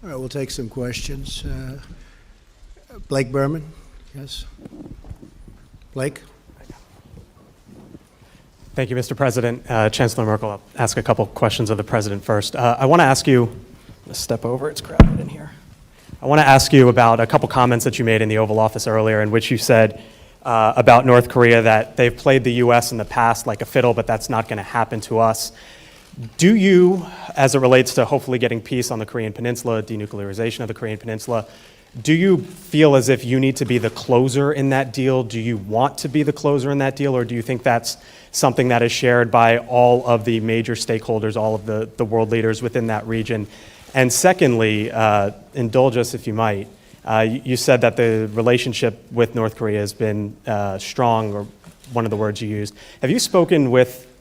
All right, we'll take some questions. Blake Berman, yes. Blake? Thank you, Mr. President. Chancellor Merkel, I'll ask a couple questions of the President first. I want to ask you, let's step over, it's crowded in here. I want to ask you about a couple comments that you made in the Oval Office earlier in which you said about North Korea that they've played the U.S. in the past like a fiddle, but that's not going to happen to us. Do you, as it relates to hopefully getting peace on the Korean Peninsula, denuclearization of the Korean Peninsula, do you feel as if you need to be the closer in that deal? Do you want to be the closer in that deal, or do you think that's something that is shared by all of the major stakeholders, all of the world leaders within that region? And secondly, indulge us if you might, you said that the relationship with North Korea has been strong, or one of the words you used. Have you spoken with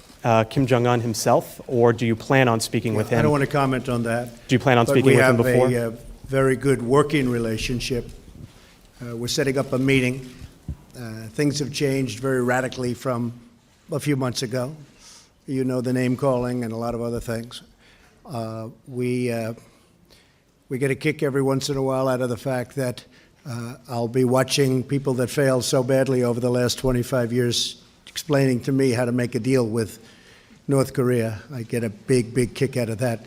Kim Jong-un himself, or do you plan on speaking with him? I don't want to comment on that. Do you plan on speaking with him before? We have a very good working relationship. We're setting up a meeting. Things have changed very radically from a few months ago. You know, the name calling and a lot of other things. We get a kick every once in a while out of the fact that I'll be watching people that failed so badly over the last 25 years explaining to me how to make a deal with North Korea. I get a big, big kick out of that.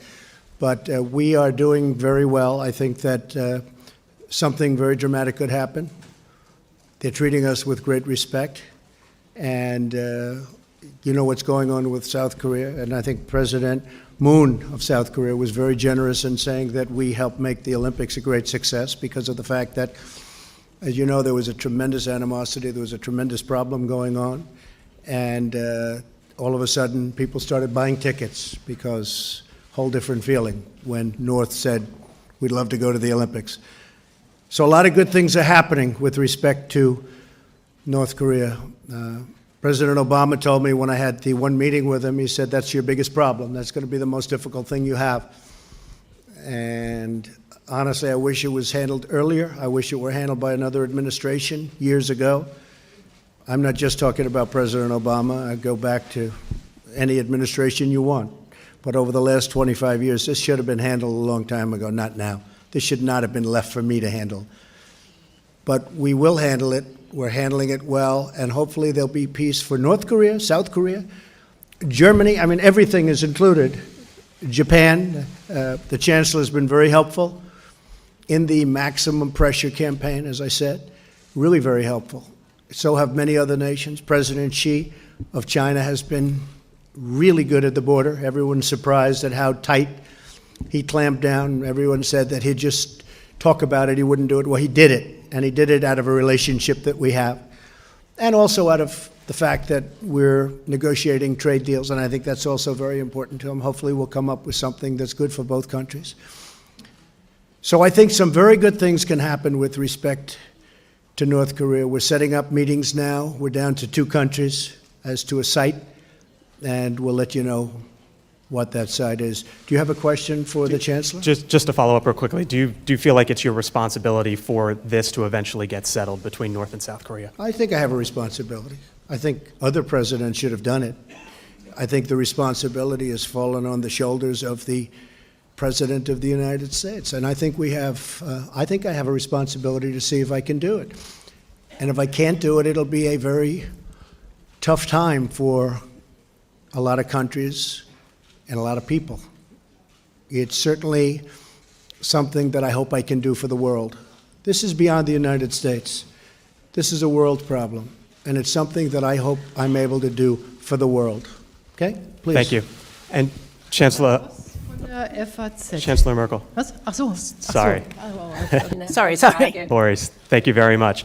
But we are doing very well. I think that something very dramatic could happen. They're treating us with great respect. And you know what's going on with South Korea. And I think President Moon of South Korea was very generous in saying that we helped make the Olympics a great success because of the fact that, as you know, there was a tremendous animosity, there was a tremendous problem going on, and all of a sudden people started buying tickets because whole different feeling when North said, we'd love to go to the Olympics. So a lot of good things are happening with respect to North Korea. President Obama told me when I had the one meeting with him, he said, that's your biggest problem. That's going to be the most difficult thing you have. And honestly, I wish it was handled earlier. I wish it were handled by another administration years ago. I'm not just talking about President Obama. I go back to any administration you want. But over the last 25 years, this should have been handled a long time ago, not now. This should not have been left for me to handle. But we will handle it. We're handling it well, and hopefully there'll be peace for North Korea, South Korea, Germany. I mean, everything is included. Japan, the Chancellor has been very helpful in the maximum pressure campaign, as I said, really very helpful. So have many other nations. President Xi of China has been really good at the border. Everyone's surprised at how tight he clamped down. Everyone said that he'd just talk about it, he wouldn't do it. Well, he did it, and he did it out of a relationship that we have, and also out of the fact that we're negotiating trade deals, and I think that's also very important to him. Hopefully we'll come up with something that's good for both countries. So I think some very good things can happen with respect to North Korea. We're setting up meetings now. We're down to 2 countries as to a site, and we'll let you know what that site is. Do you have a question for the Chancellor? Just to follow up real quickly, do you feel like it's your responsibility for this to eventually get settled between North and South Korea? I think I have a responsibility. I think other presidents should have done it. I think the responsibility has fallen on the shoulders of the President of the United States. And I think I have a responsibility to see if I can do it. And if I can't do it, it'll be a very tough time for a lot of countries and a lot of people. It's certainly something that I hope I can do for the world. This is beyond the United States. This is a world problem, and it's something that I hope I'm able to do for the world. Okay? Please. Thank you. And Chancellor Merkel. Was? Ach so. Sorry. Sorry. Boris, thank you very much.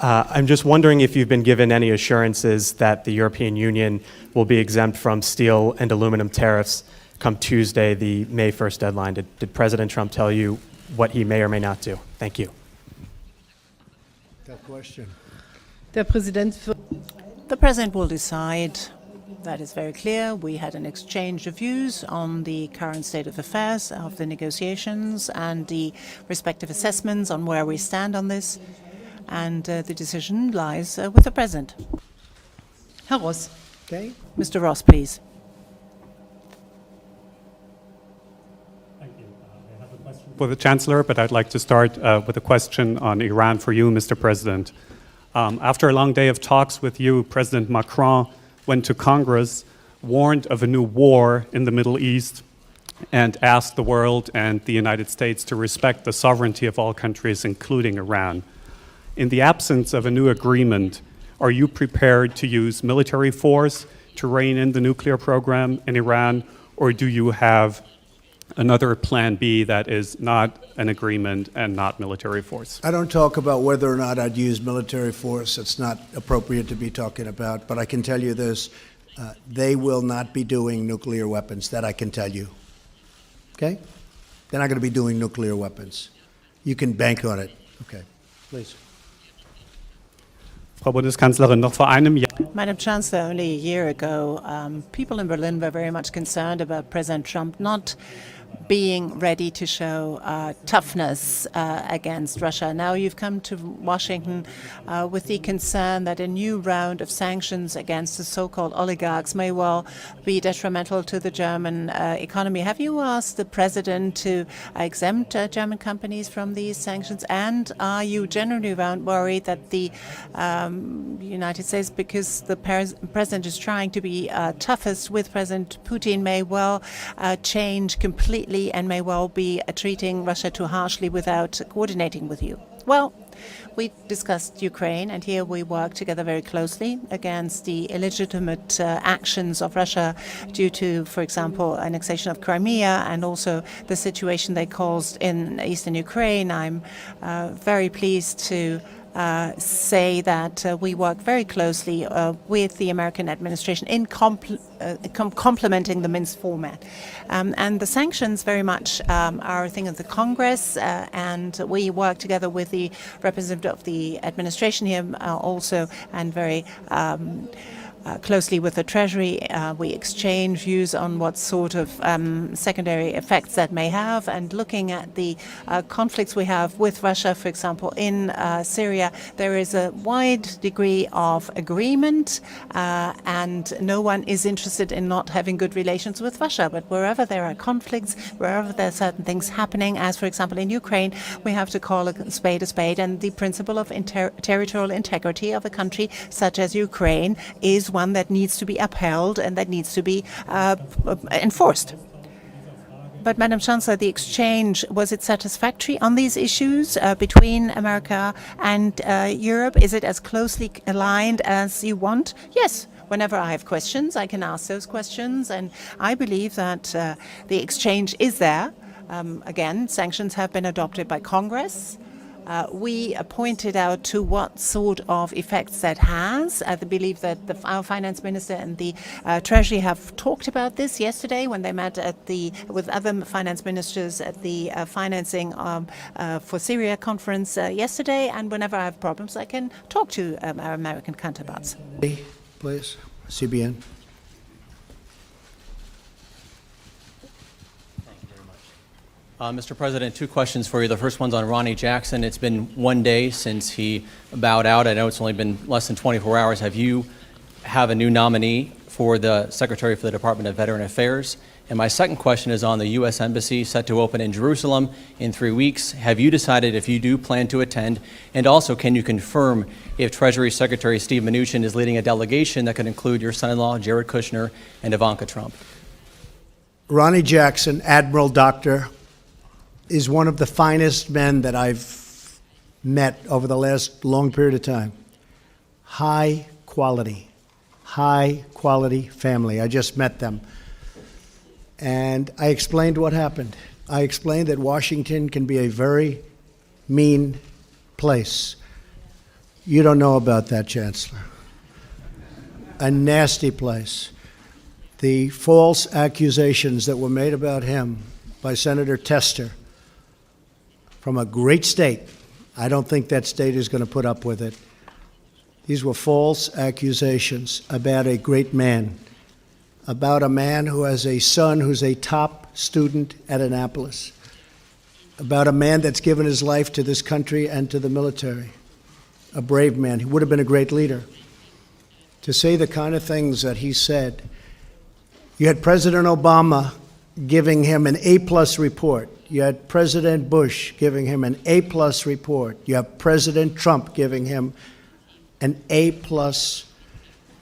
I'm just wondering if you've been given any assurances that the European Union will be exempt from steel and aluminum tariffs come Tuesday, the May 1st deadline. Did President Trump tell you what he may or may not do? Thank you. That question. The President will decide. That is very clear. We had an exchange of views on the current state of affairs of the negotiations and the respective assessments on where we stand on this. And the decision lies with the President. Herr Ross. Okay. Mr. Ross, please. Thank you. I have a question the Chancellor, but I'd like to start with a question on Iran for you, Mr. President. After a long day of talks with you, President Macron went to Congress, warned of a new war in the Middle East, and asked the world and the United States to respect the sovereignty of all countries, including Iran. In the absence of a new agreement, are you prepared to use military force to rein in the nuclear program in Iran, or do you have another plan B that is not an agreement and not military force? I don't talk about whether or not I'd use military force. It's not appropriate to be talking about, but I can tell you this, they will not be doing nuclear weapons, that I can tell you. Okay? They're not going to be doing nuclear weapons. You can bank on it. Okay, please. Frau Bundeskanzlerin, noch vor einem Jahr Madam Chancellor, only a year ago, people in Berlin were very much concerned about President Trump not being ready to show toughness against Russia. Now you've come to Washington with the concern that a new round of sanctions against the so-called oligarchs may well be detrimental to the German economy. Have you asked the president to exempt German companies from these sanctions? And are you generally worried that the United States, because the president is trying to be toughest with President Putin, may well change completely and may well be treating Russia too harshly without coordinating with you? Well, we discussed Ukraine, and here we work together very closely against the illegitimate actions of Russia due to, for example, annexation of Crimea and also the situation they caused in eastern Ukraine. I'm very pleased to say that we work very closely with the American administration in complementing the Minsk format. And the sanctions very much are a thing of the Congress, and we work together with the representative of the administration here also, and very closely with the Treasury. We exchange views on what sort of secondary effects that may have, and looking at the conflicts we have with Russia, for example, in Syria, there is a wide degree of agreement, and no one is interested in not having good relations with Russia. But wherever there are conflicts, wherever there are certain things happening, as for example in Ukraine, we have to call a spade, and the principle of territorial integrity of a country such as Ukraine is one that needs to be upheld and that needs to be enforced. But Madam Chancellor, the exchange, was it satisfactory on these issues between America and Europe? Is it as closely aligned as you want? Yes. Whenever I have questions, I can ask those questions, and I believe that the exchange is there. Again, sanctions have been adopted by Congress. We pointed out to what sort of effects that has. I believe that our finance minister and the Treasury have talked about this yesterday when they met with other finance ministers at the financing for Syria conference yesterday. And whenever I have problems, I can talk to our American counterparts. Please, CBN. Mr. President, two questions for you. The first one's on Ronnie Jackson. It's been 1 day since he bowed out. I know it's only been less than 24 hours. Have you have a new nominee for the Secretary for the Department of Veteran Affairs? And my second question is on the U.S. Embassy set to open in Jerusalem in 3 weeks. Have you decided if you do plan to attend? And also, can you confirm if Treasury Secretary Steve Mnuchin is leading a delegation that could include your son-in-law, Jared Kushner, and Ivanka Trump? Ronnie Jackson, Admiral Doctor, is one of the finest men that I've met over the last long period of time. High quality family. I just met them. And I explained what happened. I explained that Washington can be a very mean place. You don't know about that, Chancellor. A nasty place. The false accusations that were made about him by Senator Tester from a great state, I don't think that state is going to put up with it. These were false accusations about a great man, about a man who has a son who's a top student at Annapolis, about a man that's given his life to this country and to the military, a brave man. He would have been a great leader. To say the kind of things that he said, you had President Obama giving him an A+ report. You had President Bush giving him an A-plus report. You have President Trump giving him an A-plus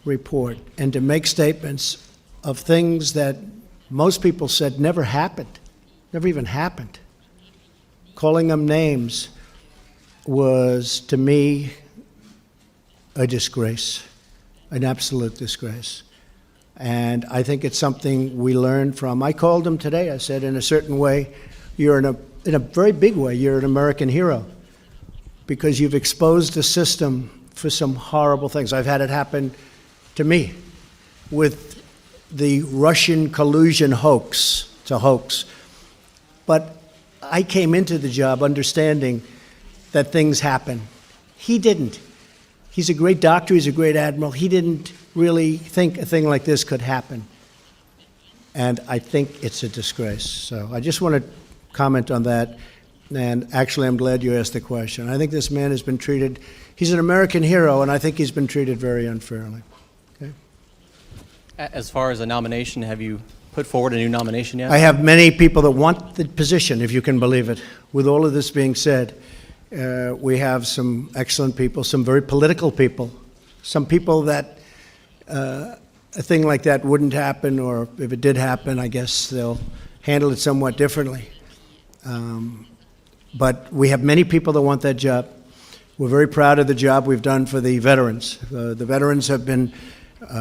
report. And to make statements of things that most people said never happened, never even happened, calling them names was, to me, a disgrace, an absolute disgrace. And I think it's something we learned from. I called him today. I said, in a certain way, you're in a very big way, you're an American hero, because you've exposed the system for some horrible things. I've had it happen to me with the Russian collusion hoax. It's a hoax. But I came into the job understanding that things happen. He didn't. He's a great doctor, he's a great admiral. He didn't really think a thing like this could happen. And I think it's a disgrace. So I just want to comment on that. And actually, I'm glad you asked the question. I think this man has been treated, he's an American hero, and I think he's been treated very unfairly. Okay? As far as a nomination, have you put forward a new nomination yet? I have many people that want the position, if you can believe it. With all of this being said, we have some excellent people, some very political people, some people that a thing like that wouldn't happen, or if it did happen, I guess they'll handle it somewhat differently. But we have many people that want that job. We're very proud of the job we've done for the veterans. The veterans have been,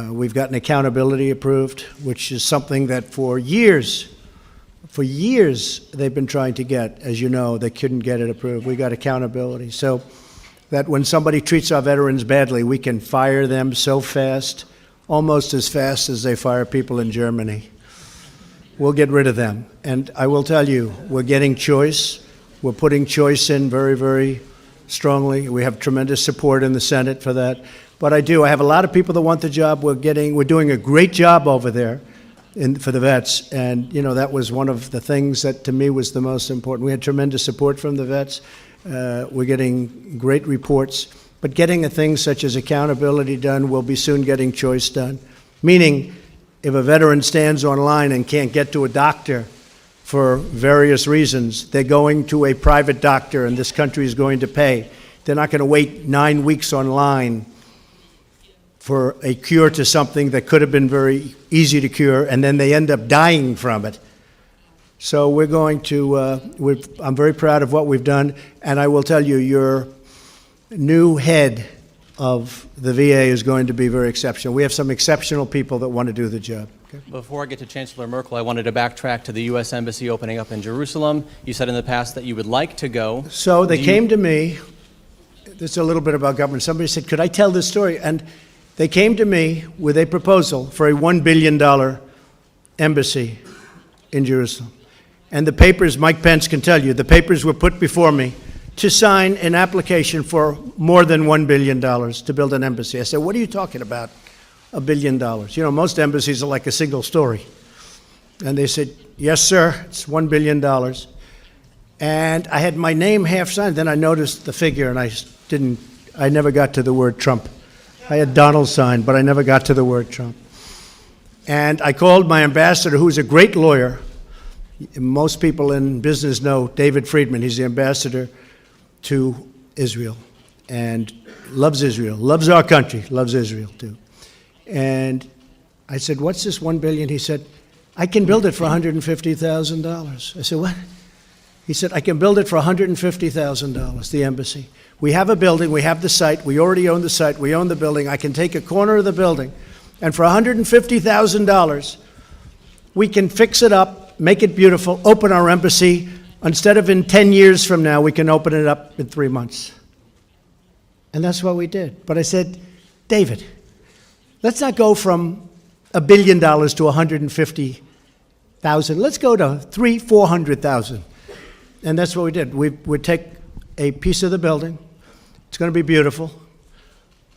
we've gotten accountability approved, which is something that for years they've been trying to get. As you know, they couldn't get it approved. We got accountability. So that when somebody treats our veterans badly, we can fire them so fast, almost as fast as they fire people in Germany. We'll get rid of them. And I will tell you, we're getting choice. We're putting choice in very, very strongly. We have tremendous support in the Senate for that. But I have a lot of people that want the job. We're doing a great job over there for the vets. And, you know, that was one of the things that to me was the most important. We had tremendous support from the vets. We're getting great reports. But getting a thing such as accountability done, we'll be soon getting choice done. Meaning, if a veteran stands online and can't get to a doctor for various reasons, they're going to a private doctor and this country is going to pay. They're not going to wait 9 weeks online for a cure to something that could have been very easy to cure, and then they end up dying from it. So we're going to, I'm very proud of what we've done, and I will tell you, your new head of the VA is going to be very exceptional. We have some exceptional people that want to do the job. Okay. Before I get to Chancellor Merkel, I wanted to backtrack to the U.S. Embassy opening up in Jerusalem. You said in the past that you would like to go. So they came to me. This is a little bit about government. Somebody said, could I tell this story? And they came to me with a proposal for a $1 billion embassy in Jerusalem. And the papers, Mike Pence can tell you, the papers were put before me to sign an application for more than $1 billion to build an embassy. I said, what are you talking about, $1 billion? You know, most embassies are like a single story. And they said, yes, sir, it's $1 billion. And I had my name half signed. Then I noticed the figure, and I never got to the word Trump. I had Donald signed, but I never got to the word Trump. And I called my ambassador, who's a great lawyer. Most people in business know David Friedman. He's the ambassador to Israel and loves Israel, loves our country, loves Israel too. And I said, what's this $1 billion? He said, I can build it for $150,000. I said, what? He said, I can build it for $150,000, the embassy. We have a building, we have the site, we already own the site, we own the building. I can take a corner of the building, and for $150,000, we can fix it up, make it beautiful, open our embassy. Instead of in 10 years from now, we can open it up in 3 months. And that's what we did. But I said, David, let's not go from $1 billion to $150,000. Let's go to $300,000-$400,000. And that's what we did. We would take a piece of the building. It's going to be beautiful.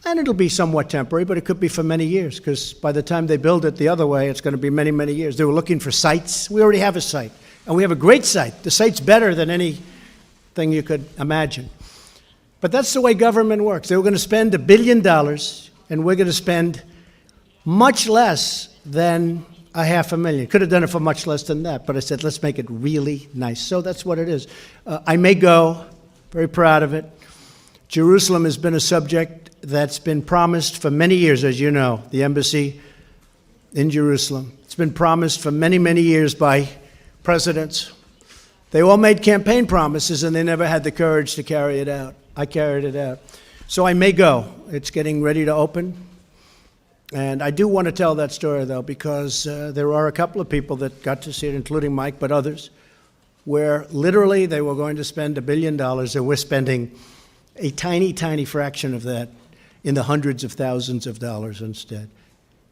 And it'll be somewhat temporary, but it could be for many years, because by the time they build it the other way, it's going to be many, many years. They were looking for sites. We already have a site. And we have a great site. The site's better than anything you could imagine. But that's the way government works. They were going to spend $1 billion, and we're going to spend much less than a 500,000. Could have done it for much less than that, but I said, let's make it really nice. So that's what it is. I may go, very proud of it. Jerusalem has been a subject that's been promised for many years, as you know, the embassy in Jerusalem. It's been promised for many, many years by presidents. They all made campaign promises, and they never had the courage to carry it out. I carried it out. So I may go. It's getting ready to open. And I do want to tell that story, though, because there are a couple of people that got to see it, including Mike, but others, where literally they were going to spend $1 billion, and we're spending a tiny, tiny fraction of that in the hundreds of thousands of dollars instead.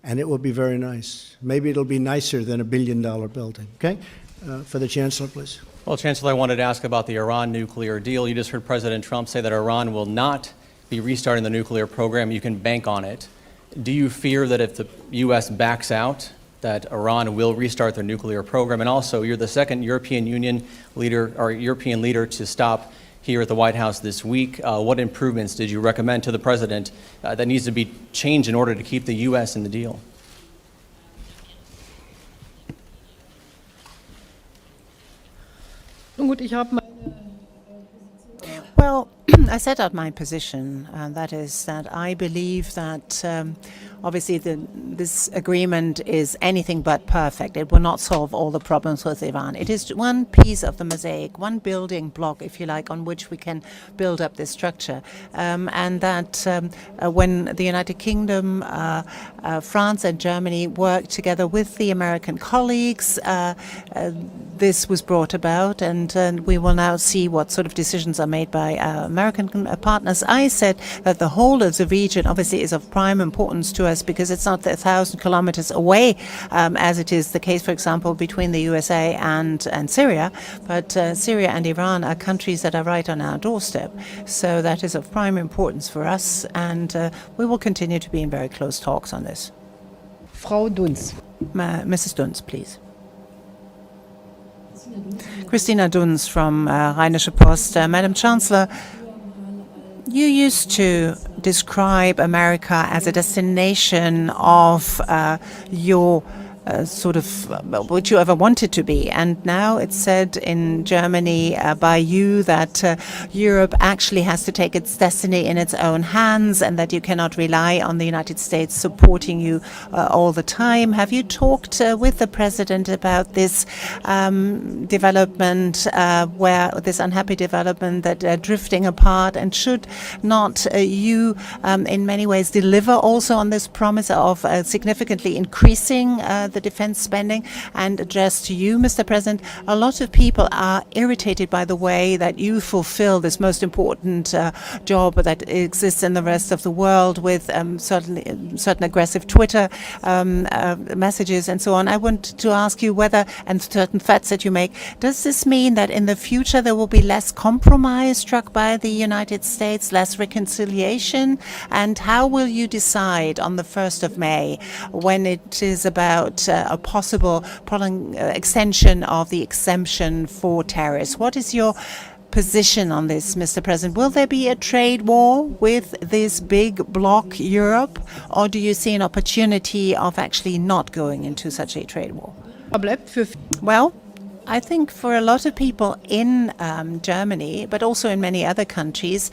And it will be very nice. Maybe it'll be nicer than $1 billion building. Okay? For the Chancellor, please. Well, Chancellor, I wanted to ask about the Iran nuclear deal. You just heard President Trump say that Iran will not be restarting the nuclear program. You can bank on it. Do you fear that if the U.S. backs out, that Iran will restart their nuclear program? And also, you're the second European Union leader or European leader to stop here at the White House this week. What improvements did you recommend to the president that needs to be changed in order to keep the U.S. in the deal? Well, I set out my position, and that is that I believe that obviously this agreement is anything but perfect. It will not solve all the problems with Iran. It is one piece of the mosaic, one building block, if you like, on which we can build up this structure. And that when the United Kingdom, France and Germany worked together with the American colleagues, this was brought about, and we will now see what sort of decisions are made by American partners. I said that the whole of the region obviously is of prime importance to us because it's not 1,000 kilometers away, as it is the case, for example, between the USA and Syria. But Syria and Iran are countries that are right on our doorstep. So that is of prime importance for us, and we will continue to be in very close talks on this. Frau Dunz. Mrs. Dunz, please. Christina Dunz from Rheinische Post. Madam Chancellor, you used to describe America as a destination of your sort of what you ever wanted to be. And now it's said in Germany by you that Europe actually has to take its destiny in its own hands and that you cannot rely on the United States supporting you all the time. Have you talked with the President about this development, where this unhappy development that drifting apart, and should not you in many ways deliver also on this promise of significantly increasing the defense spending? And addressed to you, Mr. President, a lot of people are irritated by the way that you fulfill this most important job that exists in the rest of the world with certain aggressive Twitter messages and so on. I want to ask you whether, and certain threats that you make, does this mean that in the future there will be less compromise struck by the United States, less reconciliation? And how will you decide on the 1st of May when it is about a possible extension of the exemption for tariffs? What is your position on this, Mr. President? Will there be a trade war with this big bloc Europe, or do you see an opportunity of actually not going into such a trade war? Well, I think for a lot of people in Germany, but also in many other countries,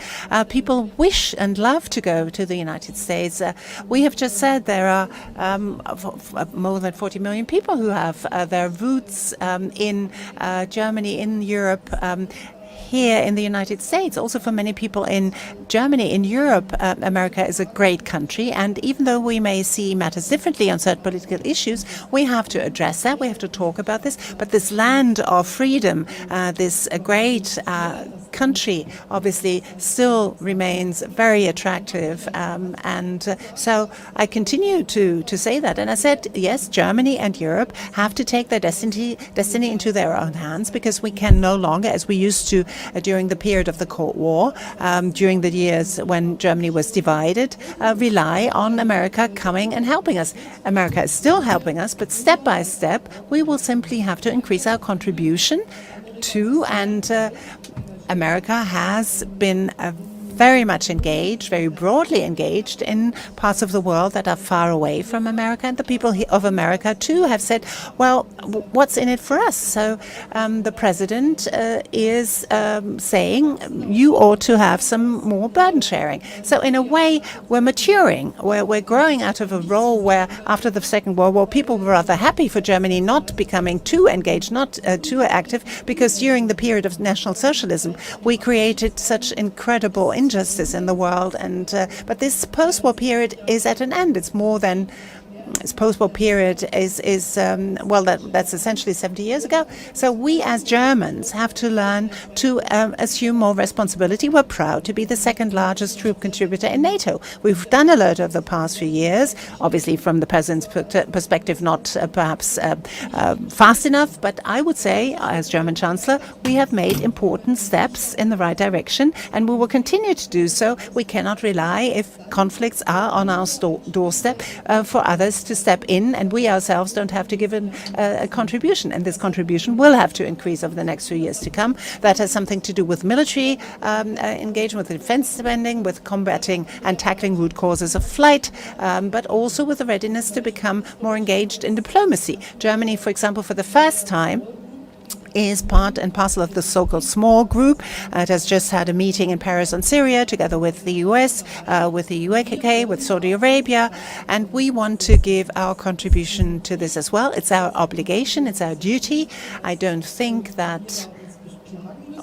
people wish and love to go to the United States. We have just said there are more than 40 million people who have their roots in Germany, in Europe, here in the United States. Also for many people in Germany, in Europe, America is a great country. And even though we may see matters differently on certain political issues, we have to address that. We have to talk about this. But this land of freedom, this great country, obviously still remains very attractive. So I continue to say that. And I said, yes, Germany and Europe have to take their destiny into their own hands, because we can no longer, as we used to during the period of the Cold War, during the years when Germany was divided, rely on America coming and helping us. America is still helping us, but step by step, we will simply have to increase our contribution to, and America has been a very much engaged, very broadly engaged in parts of the world that are far away from America. And the people of America, too, have said, well, what's in it for us? So the president is saying you ought to have some more burden sharing. So in a way, we're maturing, we're growing out of a role where after the Second World War, people were rather happy for Germany not becoming too engaged, not too active, because during the period of National Socialism, we created such incredible injustice in the world. And but this post-war period is at an end. It's more than this post-war period is well, that's essentially 70 years ago. So we as Germans have to learn to assume more responsibility. We're proud to be the second largest troop contributor in NATO. We've done a lot over the past few years, obviously from the president's perspective, not perhaps fast enough, but I would say, as German Chancellor, we have made important steps in the right direction, and we will continue to do so. We cannot rely, if conflicts are on our doorstep, for others to step in, and we ourselves don't have to give a contribution. And this contribution will have to increase over the next few years to come. That has something to do with military engagement, with defense spending, with combating and tackling root causes of flight, but also with the readiness to become more engaged in diplomacy. Germany, for example, for the first time, is part and parcel of the so-called small group. It has just had a meeting in Paris on Syria, together with the US, with the UAK, with Saudi Arabia, and we want to give our contribution to this as well. It's our obligation, it's our duty. I don't think that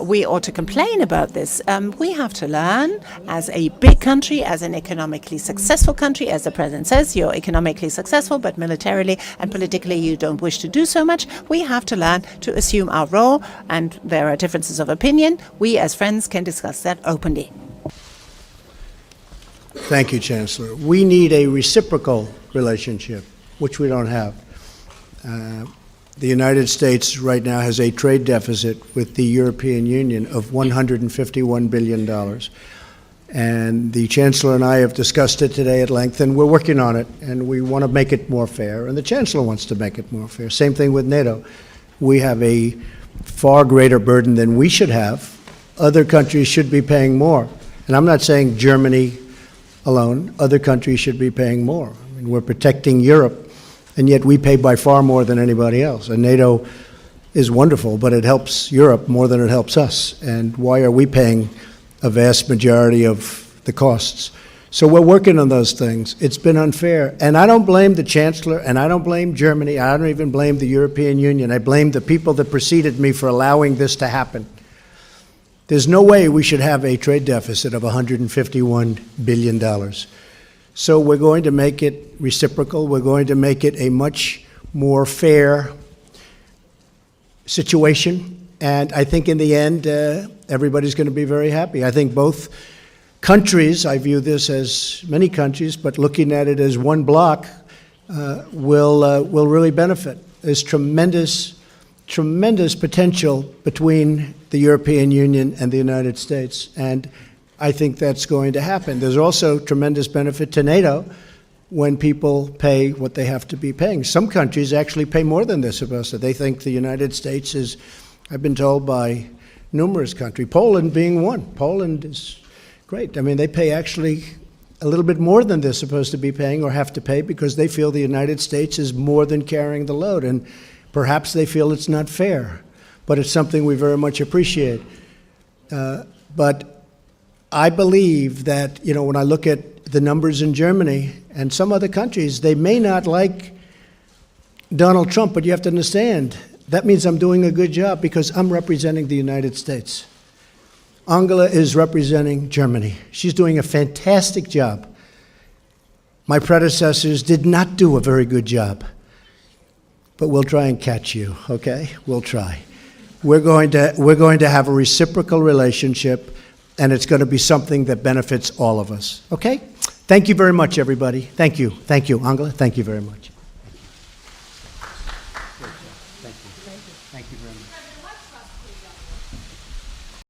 we ought to complain about this. We have to learn, as a big country, as an economically successful country, as the president says, you're economically successful, but militarily and politically you don't wish to do so much. We have to learn to assume our role, and there are differences of opinion. We as friends can discuss that openly. Thank you, Chancellor. We need a reciprocal relationship, which we don't have. The United States right now has a trade deficit with the European Union of $151 billion. And the Chancellor and I have discussed it today at length, and we're working on it, and we want to make it more fair, and the Chancellor wants to make it more fair. Same thing with NATO. We have a far greater burden than we should have. Other countries should be paying more. And I'm not saying Germany alone. Other countries should be paying more. I mean, we're protecting Europe, and yet we pay by far more than anybody else. And NATO is wonderful, but it helps Europe more than it helps us. And why are we paying a vast majority of the costs? So we're working on those things. It's been unfair. And I don't blame the Chancellor, and I don't blame Germany. I don't even blame the European Union. I blame the people that preceded me for allowing this to happen. There's no way we should have a trade deficit of $151 billion. So we're going to make it reciprocal. We're going to make it a much more fair situation. And I think in the end, everybody's going to be very happy. I think both countries, I view this as many countries, but looking at it as one block, will really benefit. There's tremendous potential between the European Union and the United States. And I think that's going to happen. There's also tremendous benefit to NATO when people pay what they have to be paying. Some countries actually pay more than they're supposed to. They think the United States is, I've been told by numerous countries, Poland being one. Poland is great. I mean, they pay actually a little bit more than they're supposed to be paying or have to pay because they feel the United States is more than carrying the load. And perhaps they feel it's not fair, but it's something we very much appreciate. But I believe that, when I look at the numbers in Germany and some other countries, they may not like Donald Trump, but you have to understand, that means I'm doing a good job because I'm representing the United States. Angela is representing Germany. She's doing a fantastic job. My predecessors did not do a very good job, but we'll try and catch you, okay? We'll try. We're going to have a reciprocal relationship, and it's going to be something that benefits all of us, okay? Thank you very much, everybody. Thank you. Thank you, Angela. Thank you very much.